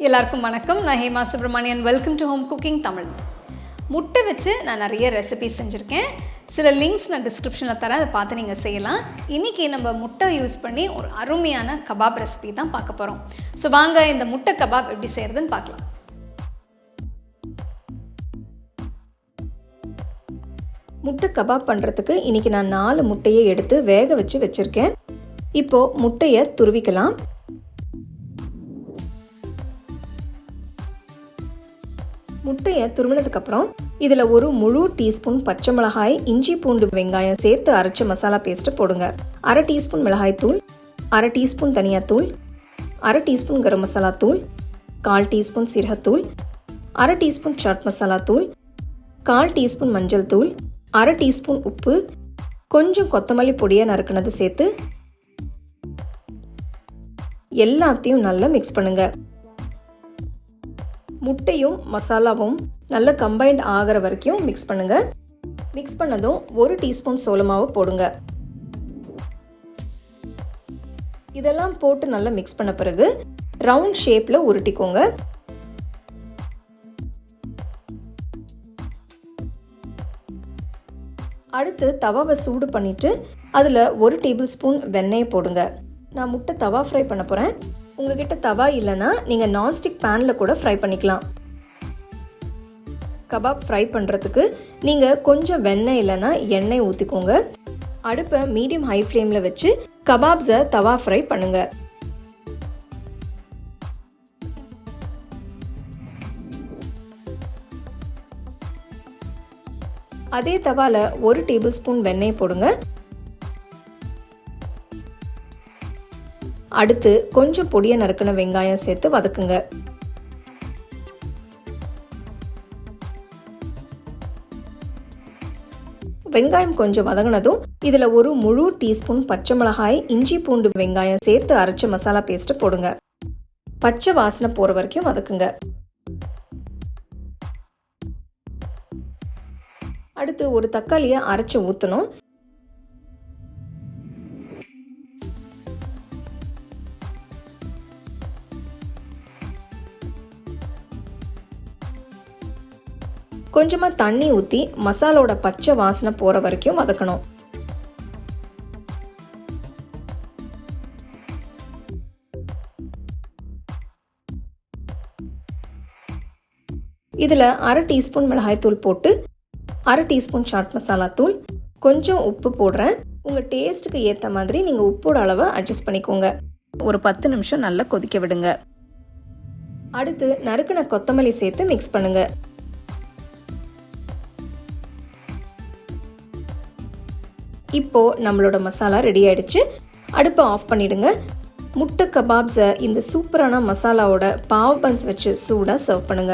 எல்லாருக்கும் வணக்கம். நான் Hema Subramanian. Welcome to home cooking Tamil. முட்டை வச்சு நான் நிறைய ரெசிபி செஞ்சுருக்கேன். சில லிங்க்ஸ் நான் டிஸ்கிரிப்ஷனில் தரேன், அதை பார்த்து நீங்கள் செய்யலாம். இன்றைக்கி நம்ம முட்டை யூஸ் பண்ணி ஒரு அருமையான கபாப் ரெசிபி தான் பார்க்க போகிறோம். ஸோ வாங்க இந்த முட்டை கபாப் எப்படி செய்கிறதுன்னு பார்க்கலாம். முட்டை கபாப் பண்ணுறதுக்கு இன்றைக்கி நான் 4 முட்டையை எடுத்து வேக வச்சு வச்சுருக்கேன். இப்போது முட்டையை துருவிக்கலாம். முட்டையை துருவினதுக்கப்புறம் இதில் ஒரு முழு டீஸ்பூன் பச்சை மிளகாய், இஞ்சி பூண்டு வெங்காயம் சேர்த்து அரைச்ச மசாலா பேஸ்ட்டு போடுங்க. 1/2 டீஸ்பூன் மிளகாய்த்தூள், 1/2 டீஸ்பூன் தனியாத்தூள், 1/2 டீஸ்பூன் கரம் மசாலா தூள், 1/4 டீஸ்பூன் சீரகத்தூள், 1/2 டீஸ்பூன் சாட் மசாலா தூள், 1/4 டீஸ்பூன் மஞ்சள் தூள், 1/2 டீஸ்பூன் உப்பு, கொஞ்சம் கொத்தமல்லி பொடியை நறுக்குனது சேர்த்து எல்லாத்தையும் நல்லா மிக்ஸ் பண்ணுங்க. முட்டையும் மசாலாவும் நல்லா கம்பைன்ட் ஆகிற வரைக்கும் மிக்ஸ் பண்ணுங்க. மிக்ஸ் பண்ணதும் 1 டீஸ்பூன் சோள மாவு போடுங்க. இதெல்லாம் போட்டு நல்லா மிக்ஸ் பண்ண பிறகு ரவுண்ட் ஷேப்ல உருட்டிக்கோங்க. அடுத்து தவாவை சூடு பண்ணிட்டு அதில் 1 டேபிள் ஸ்பூன் வெண்ணெயை போடுங்க. நான் முட்டை தவா ஃப்ரை பண்ண போகிறேன். உங்ககிட்ட தவா இல்லைன்னா நீங்கள் நான்ஸ்டிக் பேனில் கூட ஃப்ரை பண்ணிக்கலாம். கபாப் ஃப்ரை பண்ணுறதுக்கு நீங்கள் கொஞ்சம் வெண்ணெய் இல்லைன்னா எண்ணெய் ஊற்றிக்கோங்க. அடுப்பை மீடியம் ஹை ஃப்ளேமில் வச்சு கபாப்ஸை தவா ஃப்ரை பண்ணுங்க. அதே தவாவில் 1 டேபிள் ஸ்பூன் வெண்ணெய் போடுங்க. அடுத்து கொஞ்சம் பொடியை நறுக்கின வெங்காயம் சேர்த்து வதக்குங்க. வெங்காயம் கொஞ்சம் வதங்கினதும் இதில் ஒரு முழு டீஸ்பூன் பச்சை மிளகாய், இஞ்சி பூண்டு வெங்காயம் சேர்த்து அரைச்ச மசாலா பேஸ்ட்டு போடுங்க. பச்சை வாசனை போகிற வரைக்கும் வதக்குங்க. அடுத்து ஒரு தக்காளியை அரைச்சி ஊற்றணும். கொஞ்சமாக தண்ணி ஊற்றி மசாலோட பச்சை வாசனை போகிற வரைக்கும் வதக்கணும். இதில் 1/2 டீஸ்பூன் மிளகாய்த்தூள் போட்டு 1/2 டீஸ்பூன் சாட் மசாலா தூள், கொஞ்சம் உப்பு போடுறேன். உங்கள் டேஸ்ட்டுக்கு ஏற்ற மாதிரி நீங்கள் உப்போட அளவை அட்ஜஸ்ட் பண்ணிக்கோங்க. ஒரு 10 நிமிஷம் நல்லா கொதிக்க விடுங்க. அடுத்து நறுக்கின கொத்தமல்லி சேர்த்து மிக்ஸ் பண்ணுங்க. இப்போ நம்மளோட மசாலா ரெடி ஆயிடுச்சு. அடுப்பை ஆஃப் பண்ணிடுங்க. முட்டை கபாப்ஸை இந்த சூப்பரான மசாலாவோட பாவ் பன்ஸ் வச்சு சூடாக சர்வ் பண்ணுங்க.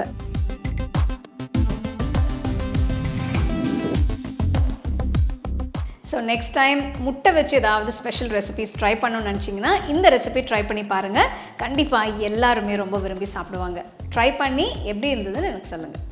ஸோ நெக்ஸ்ட் டைம் முட்டை வச்சு ஏதாவது ஸ்பெஷல் ரெசிபிஸ் ட்ரை பண்ணணும்னு நினச்சிங்கன்னா இந்த ரெசிபி ட்ரை பண்ணி பாருங்கள். கண்டிப்பாக எல்லாருமே ரொம்ப விரும்பி சாப்பிடுவாங்க. ட்ரை பண்ணி எப்படி இருந்ததுன்னு எனக்கு சொல்லுங்கள்.